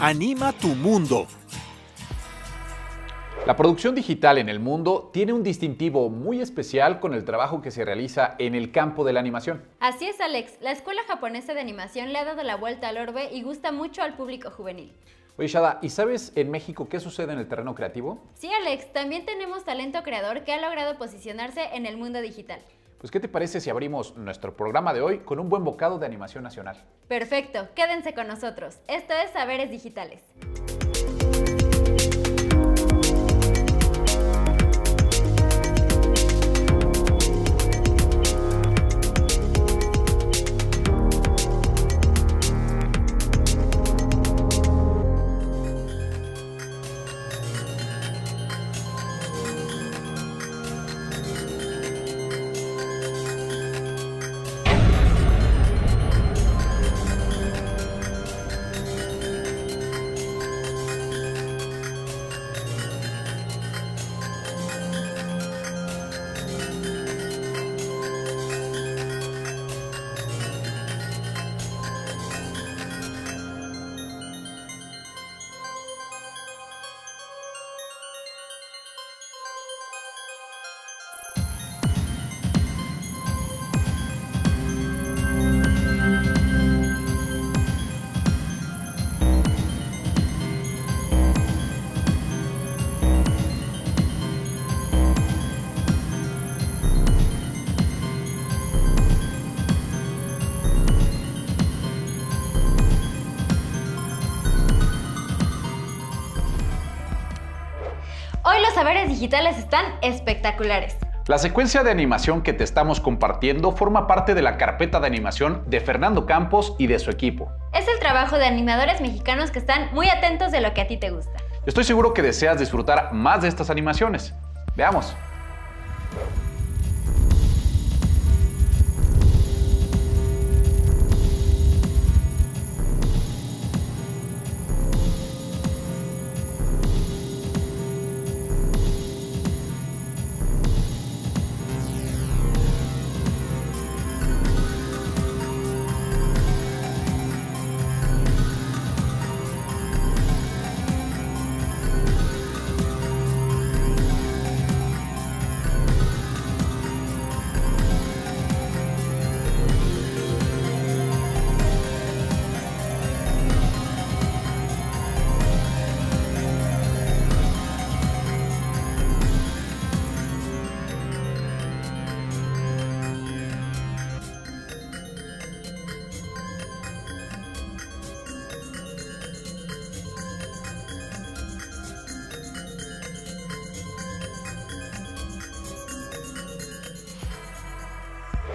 Anima tu mundo. La producción digital en el mundo tiene un distintivo muy especial con el trabajo que se realiza en el campo de la animación. Así es, Alex. La Escuela Japonesa de Animación le ha dado la vuelta al orbe y gusta mucho al público juvenil. Oye, Shada, ¿y sabes en México qué sucede en el terreno creativo? Sí, Alex, también tenemos talento creador que ha logrado posicionarse en el mundo digital. Pues, ¿qué te parece si abrimos nuestro programa de hoy con un buen bocado de animación nacional? Perfecto, quédense con nosotros. Esto es Saberes Digitales. Hoy los saberes digitales están espectaculares. La secuencia de animación que te estamos compartiendo forma parte de la carpeta de animación de Fernando Campos y de su equipo. Es el trabajo de animadores mexicanos que están muy atentos de lo que a ti te gusta. Estoy seguro que deseas disfrutar más de estas animaciones. Veamos.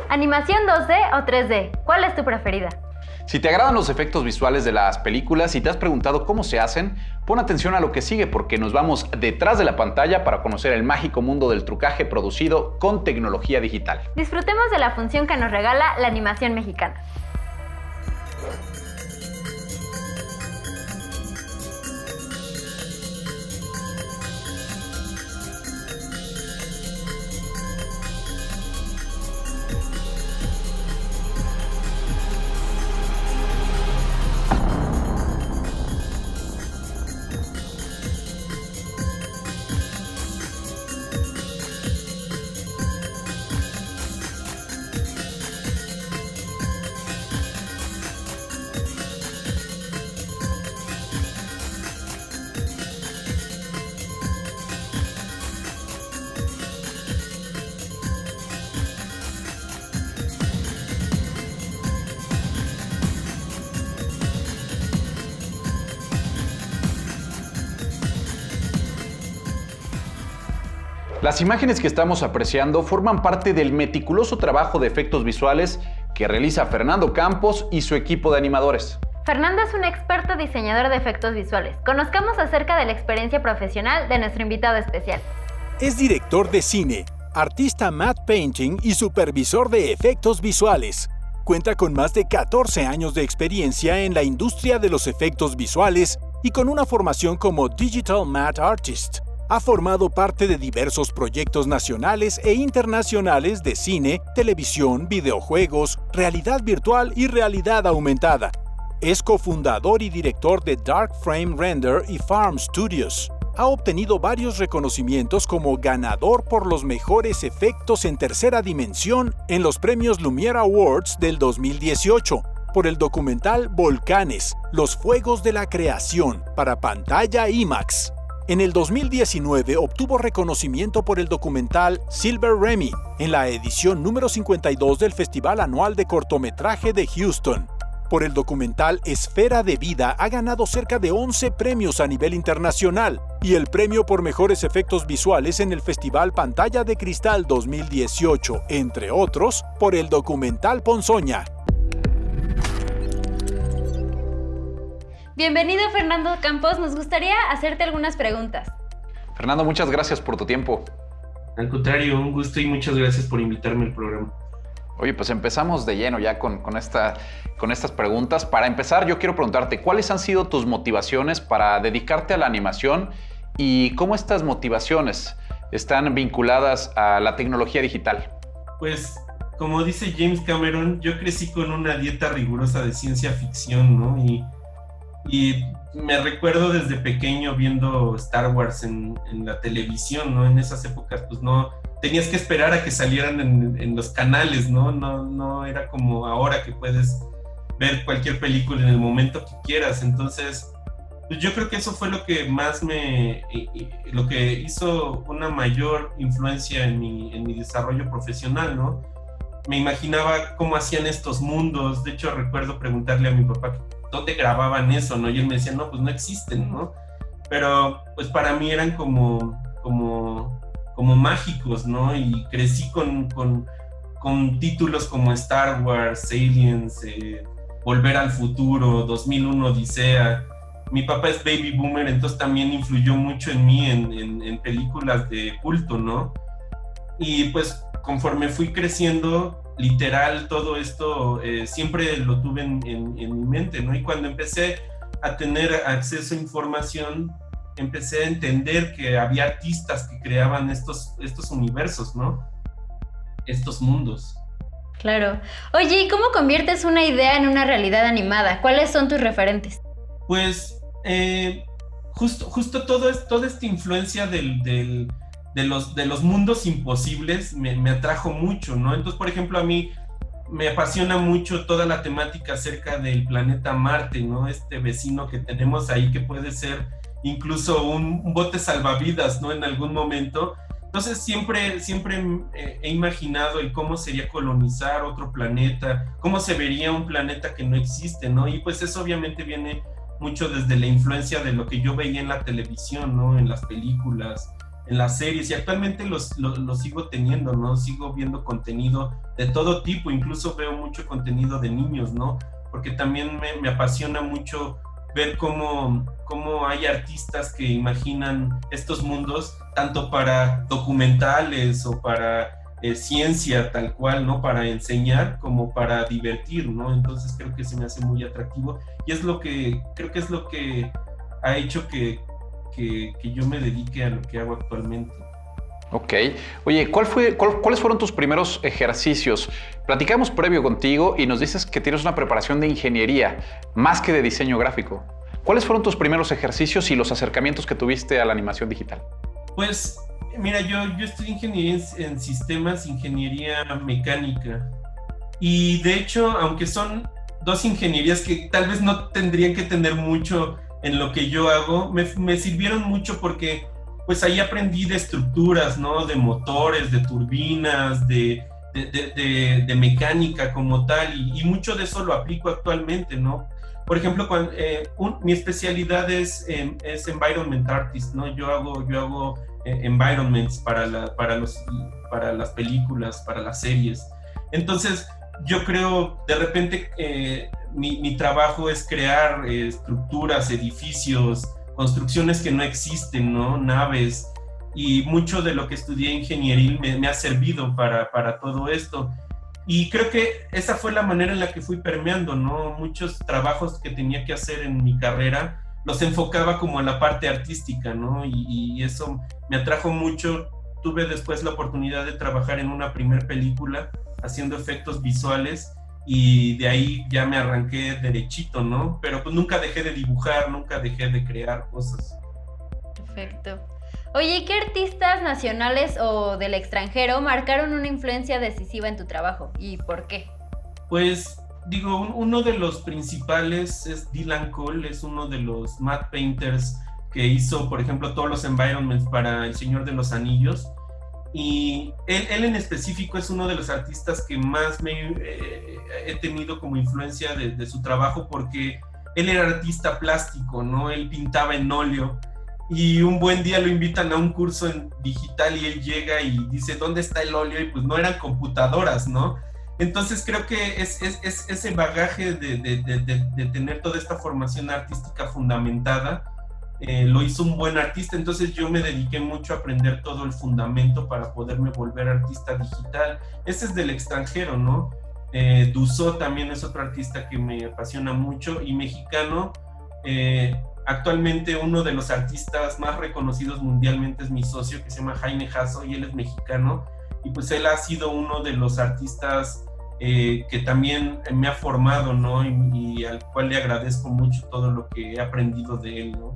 ¿Animación 2D o 3D? ¿Cuál es tu preferida? Si te agradan los efectos visuales de las películas y te has preguntado cómo se hacen, pon atención a lo que sigue porque nos vamos detrás de la pantalla para conocer el mágico mundo del trucaje producido con tecnología digital. Disfrutemos de la función que nos regala la animación mexicana. Las imágenes que estamos apreciando forman parte del meticuloso trabajo de efectos visuales que realiza Fernando Campos y su equipo de animadores. Fernando es un experto diseñador de efectos visuales. Conozcamos acerca de la experiencia profesional de nuestro invitado especial. Es director de cine, artista matte painting y supervisor de efectos visuales. Cuenta con más de 14 años de experiencia en la industria de los efectos visuales y con una formación como Digital Matte Artist. Ha formado parte de diversos proyectos nacionales e internacionales de cine, televisión, videojuegos, realidad virtual y realidad aumentada. Es cofundador y director de Dark Frame Render y Farm Studios. Ha obtenido varios reconocimientos como ganador por los mejores efectos en tercera dimensión en los premios Lumiere Awards del 2018, por el documental Volcanes, los fuegos de la creación, para pantalla IMAX. En el 2019 obtuvo reconocimiento por el documental Silver Remy, en la edición número 52 del Festival Anual de Cortometraje de Houston. Por el documental Esfera de Vida ha ganado cerca de 11 premios a nivel internacional y el premio por mejores efectos visuales en el Festival Pantalla de Cristal 2018, entre otros, por el documental Ponzoña. Bienvenido, Fernando Campos. Nos gustaría hacerte algunas preguntas. Fernando, muchas gracias por tu tiempo. Al contrario, un gusto y muchas gracias por invitarme al programa. Oye, pues empezamos de lleno ya con estas preguntas. Para empezar, yo quiero preguntarte, ¿cuáles han sido tus motivaciones para dedicarte a la animación y cómo estas motivaciones están vinculadas a la tecnología digital? Pues, como dice James Cameron, yo crecí con una dieta rigurosa de ciencia ficción, ¿no? Y me recuerdo desde pequeño viendo Star Wars en la televisión, ¿no? En esas épocas, pues no... Tenías que esperar a que salieran en los canales, ¿no? No era como ahora que puedes ver cualquier película en el momento que quieras. Entonces, pues yo creo que eso fue lo que más lo que hizo una mayor influencia en mi desarrollo profesional, ¿no? Me imaginaba cómo hacían estos mundos. De hecho, recuerdo preguntarle a mi papá dónde grababan eso, ¿no? Y él me decía, no, pues no existen, ¿no? Pero, pues para mí eran como mágicos, ¿no? Y crecí con títulos como Star Wars, Aliens, Volver al Futuro, 2001 Odisea. Mi papá es baby boomer, entonces también influyó mucho en mí en películas de culto, ¿no? Y pues conforme fui creciendo, literal, todo esto siempre lo tuve en mi mente, ¿no? Y cuando empecé a tener acceso a información, empecé a entender que había artistas que creaban estos universos, ¿no? Estos mundos. Claro. Oye, ¿y cómo conviertes una idea en una realidad animada? ¿Cuáles son tus referentes? Pues justo toda esta influencia de los mundos imposibles me atrajo mucho, ¿no? Entonces, por ejemplo, a mí me apasiona mucho toda la temática acerca del planeta Marte, ¿no? Este vecino que tenemos ahí que puede ser incluso un bote salvavidas, ¿no? En algún momento. Entonces siempre he imaginado el cómo sería colonizar otro planeta, cómo se vería un planeta que no existe, ¿no? Y pues eso obviamente viene mucho desde la influencia de lo que yo veía en la televisión, ¿no? En las películas, en las series, y actualmente lo sigo teniendo, ¿no? Sigo viendo contenido de todo tipo, incluso veo mucho contenido de niños, ¿no? Porque también me apasiona mucho ver cómo hay artistas que imaginan estos mundos tanto para documentales o para ciencia tal cual, ¿no? Para enseñar como para divertir, ¿no? Entonces creo que se me hace muy atractivo y creo que es lo que ha hecho que yo me dedique a lo que hago actualmente. Ok. Oye, ¿cuáles fueron tus primeros ejercicios? Platicamos previo contigo y nos dices que tienes una preparación de ingeniería, más que de diseño gráfico. ¿Cuáles fueron tus primeros ejercicios y los acercamientos que tuviste a la animación digital? Pues, mira, yo estudié ingeniería en sistemas, ingeniería mecánica. Y de hecho, aunque son dos ingenierías que tal vez no tendrían que tener mucho en lo que yo hago, me sirvieron mucho porque pues ahí aprendí de estructuras, ¿no? De motores, de turbinas, de mecánica como tal, y mucho de eso lo aplico actualmente, ¿no? Por ejemplo, mi especialidad es environment artist, ¿no? Yo hago environments para las películas, para las series. Entonces, yo creo, de repente, mi trabajo es crear estructuras, edificios, construcciones que no existen, ¿no? Naves, y mucho de lo que estudié ingenieril me ha servido para todo esto. Y creo que esa fue la manera en la que fui permeando, ¿no? Muchos trabajos que tenía que hacer en mi carrera los enfocaba como a la parte artística, ¿no? Y eso me atrajo mucho. Tuve después la oportunidad de trabajar en una primer película haciendo efectos visuales y de ahí ya me arranqué derechito, ¿no? Pero pues nunca dejé de dibujar, nunca dejé de crear cosas. Perfecto. Oye, ¿qué artistas nacionales o del extranjero marcaron una influencia decisiva en tu trabajo y por qué? Pues digo, uno de los principales es Dylan Cole, es uno de los matte painters que hizo, por ejemplo, todos los environments para El Señor de los Anillos. Y él en específico es uno de los artistas que más he tenido como influencia de su trabajo, porque él era artista plástico, ¿no? Él pintaba en óleo y un buen día lo invitan a un curso en digital y él llega y dice, ¿dónde está el óleo? Y pues no eran computadoras, ¿no? Entonces creo que es ese bagaje de tener toda esta formación artística fundamentada, lo hizo un buen artista. Entonces yo me dediqué mucho a aprender todo el fundamento para poderme volver artista digital. Ese es del extranjero, ¿no? Dussault también es otro artista que me apasiona mucho, y mexicano. Actualmente uno de los artistas más reconocidos mundialmente es mi socio, que se llama Jaime Jasso, y él es mexicano, y pues él ha sido uno de los artistas que también me ha formado, ¿no? Y al cual le agradezco mucho todo lo que he aprendido de él, ¿no?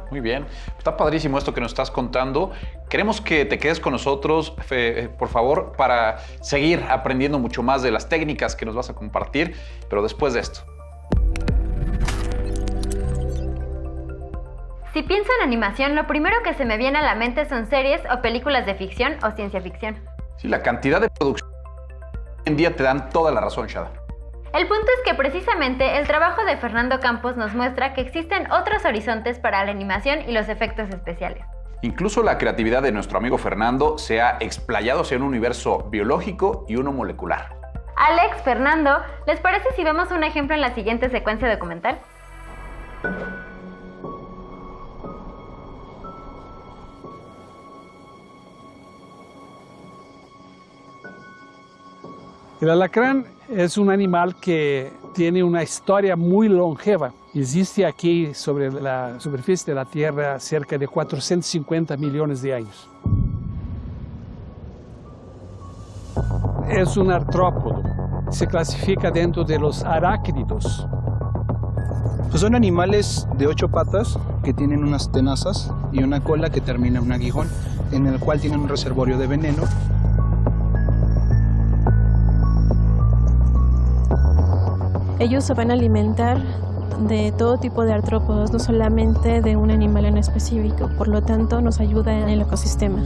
Muy bien, está padrísimo esto que nos estás contando. Queremos que te quedes con nosotros, por favor, para seguir aprendiendo mucho más de las técnicas que nos vas a compartir, pero después de esto. Si pienso en animación, lo primero que se me viene a la mente son series o películas de ficción o ciencia ficción. Sí, la cantidad de producción hoy en día te dan toda la razón, Shada. El punto es que precisamente el trabajo de Fernando Campos nos muestra que existen otros horizontes para la animación y los efectos especiales. Incluso la creatividad de nuestro amigo Fernando se ha explayado hacia un universo biológico y uno molecular. Alex, Fernando, ¿les parece si vemos un ejemplo en la siguiente secuencia documental? El alacrán es un animal que tiene una historia muy longeva. Existe aquí sobre la superficie de la Tierra cerca de 450 millones de años. Es un artrópodo. Se clasifica dentro de los arácnidos. Pues son animales de 8 patas que tienen unas tenazas y una cola que termina en un aguijón, en el cual tienen un reservorio de veneno. Ellos se van a alimentar de todo tipo de artrópodos, no solamente de un animal en específico, por lo tanto nos ayuda en el ecosistema.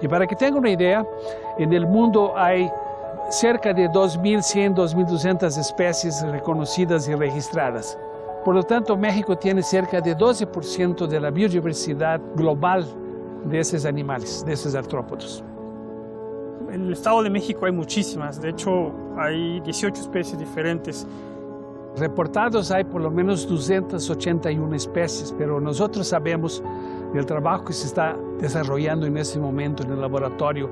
Y para que tengan una idea, en el mundo hay cerca de 2.100, 2.200 especies reconocidas y registradas. Por lo tanto, México tiene cerca de 12% de la biodiversidad global de esos animales, de esos artrópodos. En el Estado de México hay muchísimas, de hecho hay 18 especies diferentes. Reportados hay por lo menos 281 especies, pero nosotros sabemos del trabajo que se está desarrollando en este momento en el laboratorio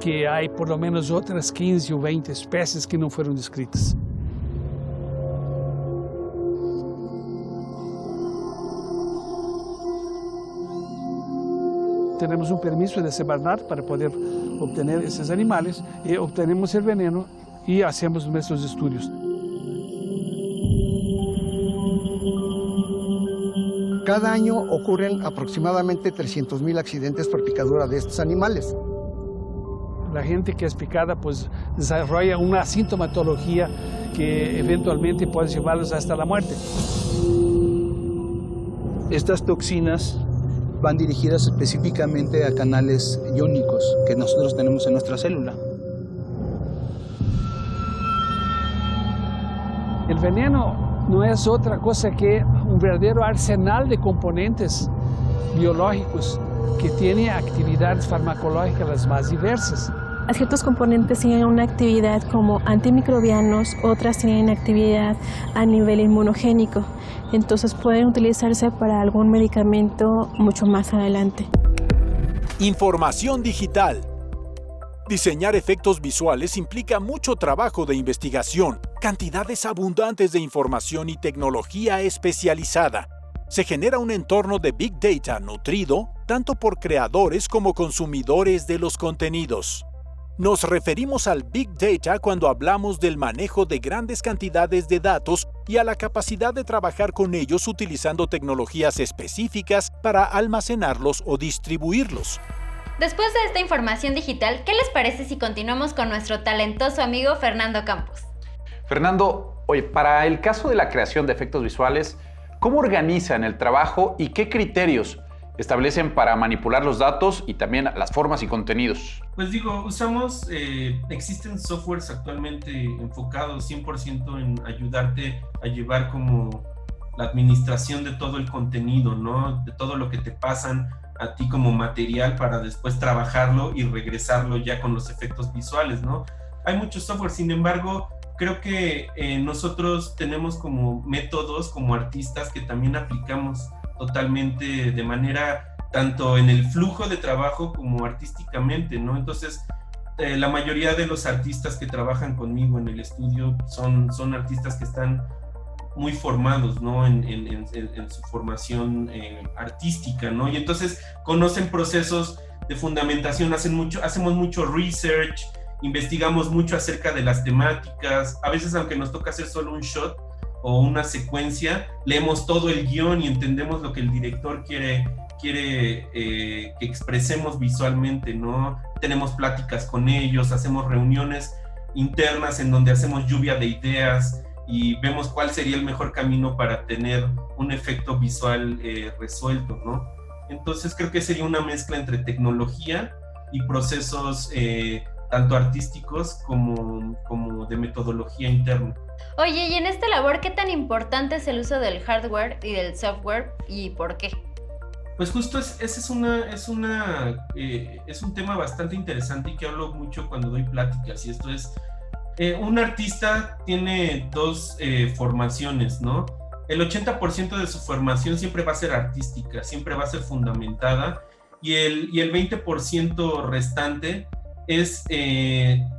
que hay por lo menos otras 15 o 20 especies que no fueron descritas. Tenemos un permiso de Semarnat para poder obtener esos animales, y obtenemos el veneno y hacemos nuestros estudios. Cada año ocurren aproximadamente 300,000 accidentes por picadura de estos animales. La gente que es picada pues desarrolla una sintomatología que eventualmente puede llevarlos hasta la muerte. Estas toxinas van dirigidas específicamente a canales iónicos que nosotros tenemos en nuestra célula. El veneno no es otra cosa que un verdadero arsenal de componentes biológicos que tiene actividades farmacológicas las más diversas. Ciertos componentes tienen una actividad como antimicrobianos, otras tienen actividad a nivel inmunogénico, entonces pueden utilizarse para algún medicamento mucho más adelante. Información digital. Diseñar efectos visuales implica mucho trabajo de investigación, cantidades abundantes de información y tecnología especializada. Se genera un entorno de Big Data nutrido tanto por creadores como consumidores de los contenidos. Nos referimos al Big Data cuando hablamos del manejo de grandes cantidades de datos y a la capacidad de trabajar con ellos utilizando tecnologías específicas para almacenarlos o distribuirlos. Después de esta información digital, ¿qué les parece si continuamos con nuestro talentoso amigo Fernando Campos? Fernando, oye, para el caso de la creación de efectos visuales, ¿cómo organizan el trabajo y qué criterios establecen para manipular los datos y también las formas y contenidos? Pues usamos, existen softwares actualmente enfocados 100% en ayudarte a llevar como la administración de todo el contenido, ¿no? De todo lo que te pasan a ti como material para después trabajarlo y regresarlo ya con los efectos visuales, ¿no? Hay muchos softwares, sin embargo, creo que nosotros tenemos como métodos, como artistas, que también aplicamos totalmente de manera tanto en el flujo de trabajo como artísticamente, ¿no? Entonces, la mayoría de los artistas que trabajan conmigo en el estudio son artistas que están muy formados, ¿no? En su formación artística, ¿no? Y entonces conocen procesos de fundamentación, hacemos mucho research, investigamos mucho acerca de las temáticas. A veces, aunque nos toca hacer solo un shot o una secuencia, leemos todo el guión y entendemos lo que el director quiere que expresemos visualmente, ¿no? Tenemos pláticas con ellos, hacemos reuniones internas en donde hacemos lluvia de ideas y vemos cuál sería el mejor camino para tener un efecto visual resuelto, ¿no? Entonces creo que sería una mezcla entre tecnología y procesos tanto artísticos como de metodología interna. Oye, y en esta labor, ¿qué tan importante es el uso del hardware y del software y por qué? Pues justo ese es un tema bastante interesante y que hablo mucho cuando doy pláticas, y esto es, un artista tiene dos formaciones, ¿no? El 80% de su formación siempre va a ser artística, siempre va a ser fundamentada, y el 20% restante es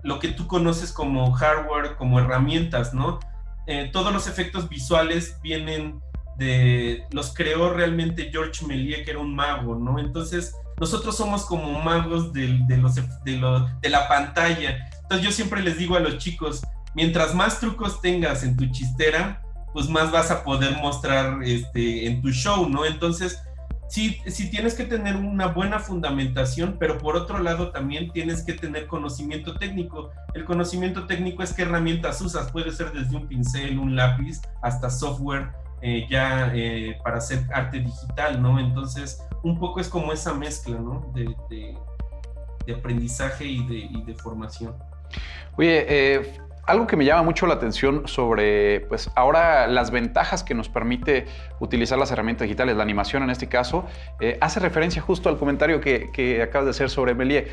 lo que tú conoces como hardware, como herramientas, ¿no? Todos los efectos visuales los creó realmente Georges Méliès, que era un mago, ¿no? Entonces, nosotros somos como magos de la pantalla. Entonces, yo siempre les digo a los chicos, mientras más trucos tengas en tu chistera, pues más vas a poder mostrar en tu show, ¿no? Entonces, sí tienes que tener una buena fundamentación, pero por otro lado también tienes que tener conocimiento técnico. El conocimiento técnico es qué herramientas usas, puede ser desde un pincel, un lápiz, hasta software para hacer arte digital, ¿no? Entonces, un poco es como esa mezcla, ¿no? De aprendizaje y de formación. Oye, algo que me llama mucho la atención sobre, pues ahora las ventajas que nos permite utilizar las herramientas digitales, la animación en este caso, hace referencia justo al comentario que acabas de hacer sobre Méliès.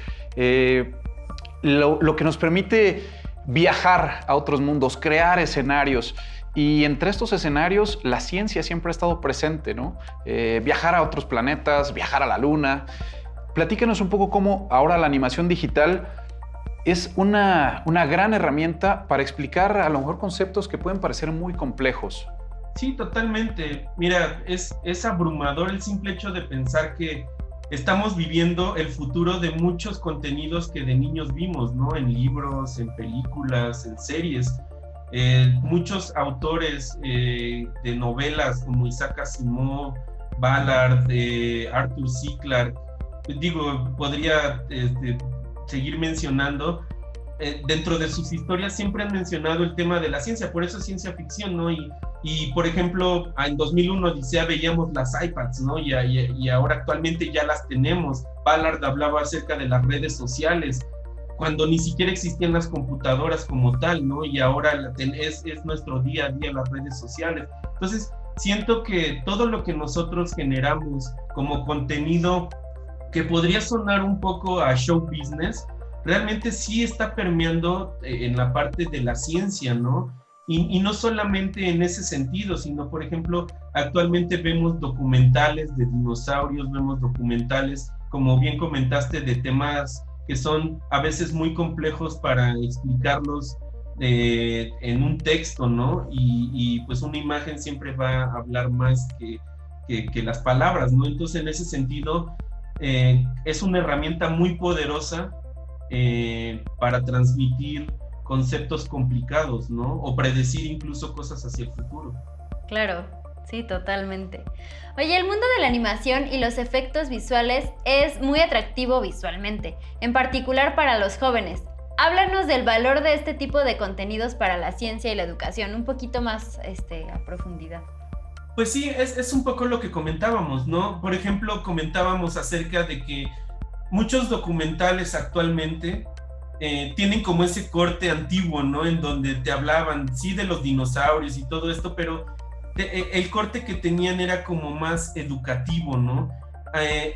Lo que nos permite viajar a otros mundos, crear escenarios. Y entre estos escenarios, la ciencia siempre ha estado presente, ¿no? Viajar a otros planetas, viajar a la luna. Platícanos un poco cómo ahora la animación digital es una gran herramienta para explicar a lo mejor conceptos que pueden parecer muy complejos. Sí, totalmente. Mira, es abrumador el simple hecho de pensar que estamos viviendo el futuro de muchos contenidos que de niños vimos, ¿no? En libros, en películas, en series. Muchos autores de novelas como Isaac Asimov, Ballard, Arthur C. Clarke, podría seguir mencionando, dentro de sus historias siempre han mencionado el tema de la ciencia, por eso es ciencia ficción, ¿no? Y por ejemplo, en 2001 Odisea veíamos las iPads, ¿no? Y ahora actualmente ya las tenemos. Ballard hablaba acerca de las redes sociales, cuando ni siquiera existían las computadoras como tal, ¿no? Y ahora es nuestro día a día las redes sociales. Entonces, siento que todo lo que nosotros generamos como contenido que podría sonar un poco a show business, realmente sí está permeando en la parte de la ciencia, ¿no? Y no solamente en ese sentido, sino, por ejemplo, actualmente vemos documentales de dinosaurios, vemos documentales, como bien comentaste, de temas que son a veces muy complejos para explicarlos en un texto, ¿no? Y pues una imagen siempre va a hablar más que que las palabras, ¿no? Entonces, en ese sentido, es una herramienta muy poderosa para transmitir conceptos complicados, ¿no? O predecir incluso cosas hacia el futuro. Claro, sí, totalmente. Oye, el mundo de la animación y los efectos visuales es muy atractivo visualmente, en particular para los jóvenes. Háblanos del valor de este tipo de contenidos para la ciencia y la educación, un poquito más a profundidad. Pues sí, es un poco lo que comentábamos, ¿no? Por ejemplo, comentábamos acerca de que muchos documentales actualmente tienen como ese corte antiguo, ¿no? En donde te hablaban, sí, de los dinosaurios y todo esto, pero el corte que tenían era como más educativo, ¿no?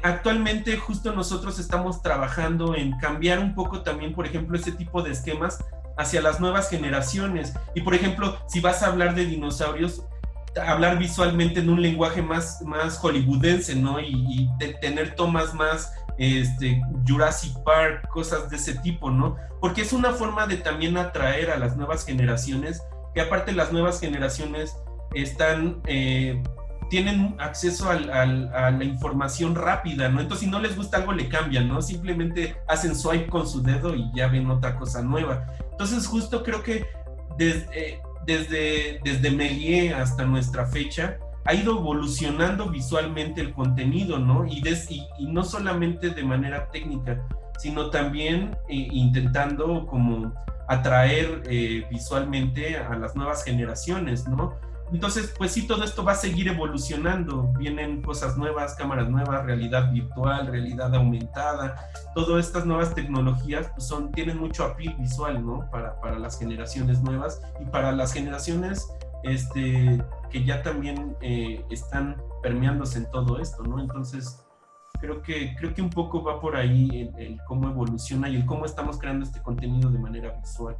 Actualmente justo nosotros estamos trabajando en cambiar un poco también, por ejemplo, ese tipo de esquemas hacia las nuevas generaciones. Y por ejemplo, si vas a hablar de dinosaurios, hablar visualmente en un lenguaje más hollywoodense, ¿no? Y tener tomas más Jurassic Park, cosas de ese tipo, ¿no? Porque es una forma de también atraer a las nuevas generaciones, que aparte las nuevas generaciones tienen acceso a la información rápida, ¿no? Entonces, si no les gusta algo, le cambian, ¿no? Simplemente hacen swipe con su dedo y ya ven otra cosa nueva. Entonces, justo creo que desde Méliès hasta nuestra fecha, ha ido evolucionando visualmente el contenido, ¿no? Y no solamente de manera técnica, sino también intentando como atraer visualmente a las nuevas generaciones, ¿no? Entonces, pues sí, todo esto va a seguir evolucionando. Vienen cosas nuevas, cámaras nuevas, realidad virtual, realidad aumentada. Todas estas nuevas tecnologías pues tienen mucho appeal visual, ¿no? Para las generaciones nuevas y para las generaciones que ya también están permeándose en todo esto, ¿no? Entonces, creo que un poco va por ahí el cómo evoluciona y el cómo estamos creando este contenido de manera visual.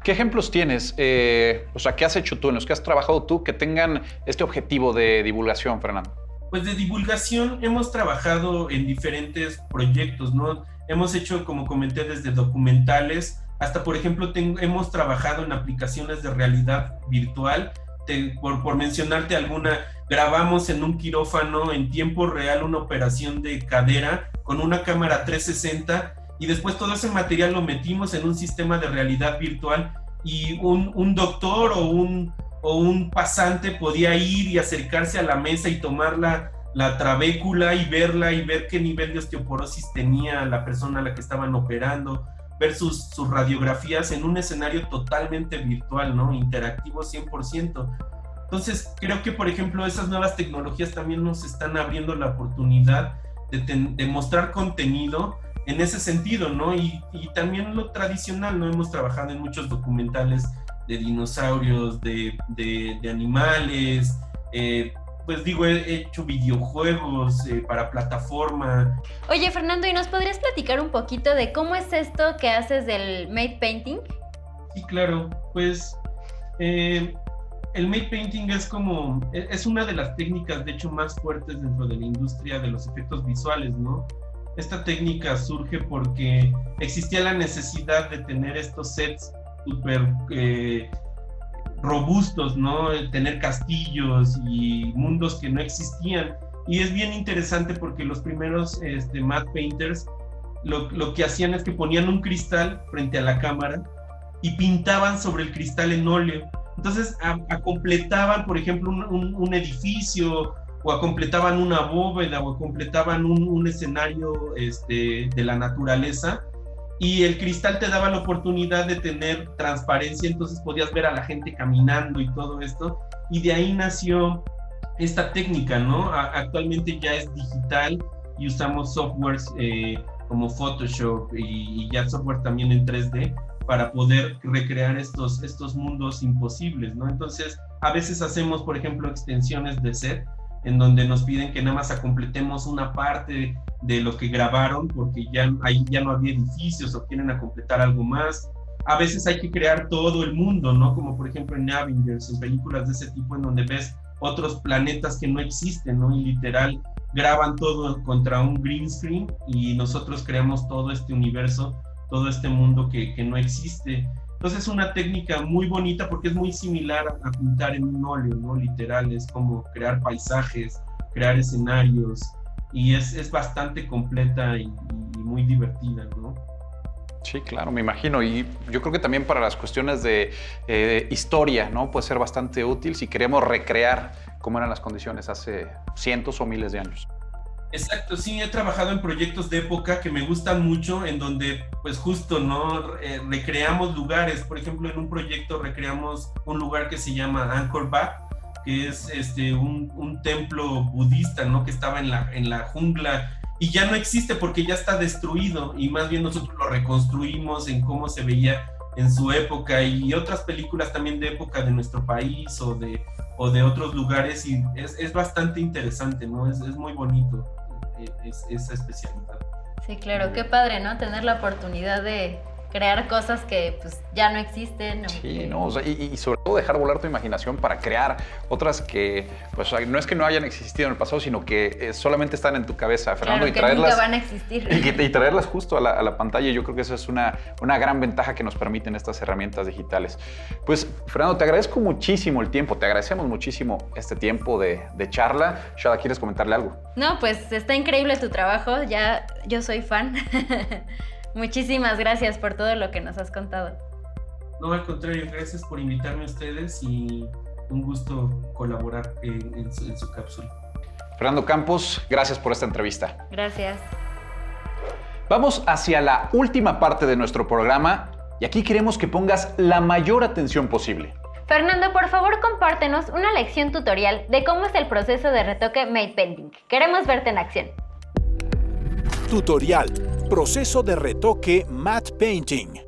¿Qué ejemplos tienes? ¿Qué has hecho tú, en los que has trabajado tú, que tengan este objetivo de divulgación, Fernando? Pues de divulgación hemos trabajado en diferentes proyectos, ¿no? Hemos hecho, como comenté, desde documentales hasta, por ejemplo, hemos trabajado en aplicaciones de realidad virtual. Por mencionarte alguna, grabamos en un quirófano en tiempo real una operación de cadera con una cámara 360 y después todo ese material lo metimos en un sistema de realidad virtual y un doctor o un pasante podía ir y acercarse a la mesa y tomar la trabécula y verla y ver qué nivel de osteoporosis tenía la persona a la que estaban operando, ver sus radiografías en un escenario totalmente virtual, ¿no? Interactivo 100%. Entonces, creo que, por ejemplo, esas nuevas tecnologías también nos están abriendo la oportunidad de mostrar contenido en ese sentido, ¿no? Y también lo tradicional, ¿no? Hemos trabajado en muchos documentales de dinosaurios, de animales, pues digo, he hecho videojuegos para plataforma. Oye, Fernando, ¿y nos podrías platicar un poquito de cómo es esto que haces del matte painting? Sí, claro, pues el matte painting es una de las técnicas, de hecho, más fuertes dentro de la industria de los efectos visuales, ¿no? Esta técnica surge porque existía la necesidad de tener estos sets súper robustos, ¿no? Tener castillos y mundos que no existían. Y es bien interesante porque los primeros matte painters lo que hacían es que ponían un cristal frente a la cámara y pintaban sobre el cristal en óleo. Entonces completaban, por ejemplo, un edificio, o completaban una bóveda, o completaban un escenario de la naturaleza, y el cristal te daba la oportunidad de tener transparencia, entonces podías ver a la gente caminando y todo esto, y de ahí nació esta técnica, ¿no? Actualmente ya es digital y usamos softwares como Photoshop y ya software también en 3D para poder recrear estos mundos imposibles, ¿no? Entonces, a veces hacemos, por ejemplo, extensiones de set, en donde nos piden que nada más completemos una parte de lo que grabaron, porque ahí ya no había edificios o quieren completar algo más. A veces hay que crear todo el mundo, ¿no? Como por ejemplo en Avengers, en películas de ese tipo, en donde ves otros planetas que no existen, ¿no? Y literal graban todo contra un green screen y nosotros creamos todo este universo, todo este mundo que no existe. Entonces es una técnica muy bonita porque es muy similar a pintar en un óleo, ¿no? Literal, es como crear paisajes, crear escenarios, y es bastante completa y muy divertida, ¿no? Sí, claro, me imagino. Y yo creo que también para las cuestiones de historia, ¿no? Puede ser bastante útil si queremos recrear cómo eran las condiciones hace cientos o miles de años. Exacto, sí, he trabajado en proyectos de época que me gustan mucho, en donde pues justo, ¿no? Recreamos lugares. Por ejemplo, en un proyecto recreamos un lugar que se llama Angkor Wat, que es un templo budista, ¿no? Que estaba en la jungla y ya no existe porque ya está destruido, y más bien nosotros lo reconstruimos en cómo se veía en su época, y otras películas también de época de nuestro país o de otros lugares, y es bastante interesante, ¿no? Es muy bonito esa especialidad. Sí, claro, qué padre, ¿no? Tener la oportunidad de crear cosas que pues ya no existen. Sí, no, o sea, y sobre todo dejar volar tu imaginación para crear otras que, pues no es que no hayan existido en el pasado, sino que solamente están en tu cabeza, Fernando, claro, y que traerlas, nunca van a existir. Y traerlas justo a la pantalla. Yo creo que esa es una gran ventaja que nos permiten estas herramientas digitales. Pues, Fernando, te agradezco muchísimo el tiempo, te agradecemos muchísimo este tiempo de charla. Shada, ¿quieres comentarle algo? No, pues está increíble tu trabajo, ya yo soy fan. Muchísimas gracias por todo lo que nos has contado. No, al contrario, gracias por invitarme a ustedes y un gusto colaborar en su cápsula. Fernando Campos, gracias por esta entrevista. Gracias. Vamos hacia la última parte de nuestro programa y aquí queremos que pongas la mayor atención posible. Fernando, por favor, compártenos una lección tutorial de cómo es el proceso de retoque Matte Painting. Queremos verte en acción. Tutorial. Proceso de retoque Matte Painting.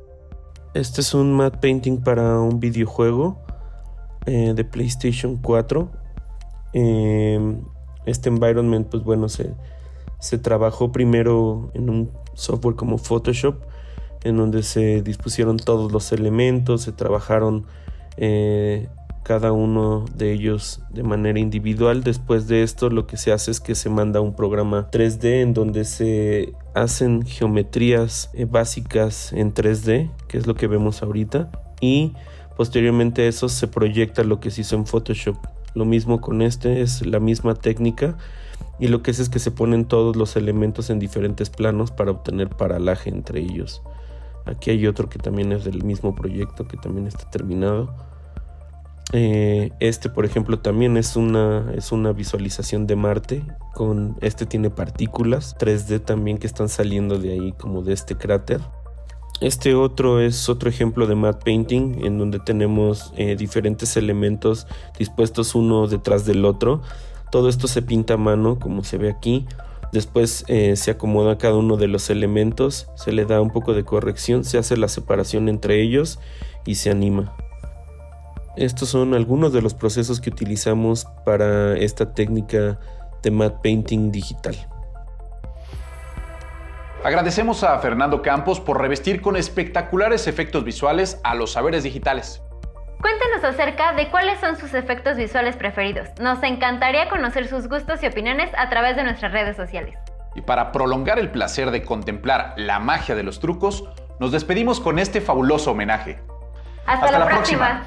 Este es un Matte Painting para un videojuego de PlayStation 4. Este environment, pues bueno, se trabajó primero en un software como Photoshop, en donde se dispusieron todos los elementos, se trabajaron cada uno de ellos de manera individual. Después de esto, lo que se hace es que se manda un programa 3D en donde se hacen geometrías básicas en 3D, que es lo que vemos ahorita, y posteriormente a eso se proyecta lo que se hizo en Photoshop. Lo mismo con es la misma técnica, y lo que es que se ponen todos los elementos en diferentes planos para obtener paralaje entre ellos. Aquí hay otro que también es del mismo proyecto, que también está terminado. Por ejemplo, también es una visualización de Marte. Tiene partículas 3D también que están saliendo de ahí, como de este cráter. Este otro es otro ejemplo de Matte Painting, en donde tenemos diferentes elementos dispuestos uno detrás del otro. Todo esto se pinta a mano, como se ve aquí. Después se acomoda cada uno de los elementos, se le da un poco de corrección, se hace la separación entre ellos y se anima. Estos son algunos de los procesos que utilizamos para esta técnica de Matte Painting digital. Agradecemos a Fernando Campos por revestir con espectaculares efectos visuales a los saberes digitales. Cuéntenos acerca de cuáles son sus efectos visuales preferidos. Nos encantaría conocer sus gustos y opiniones a través de nuestras redes sociales. Y para prolongar el placer de contemplar la magia de los trucos, nos despedimos con este fabuloso homenaje. ¡Hasta la próxima!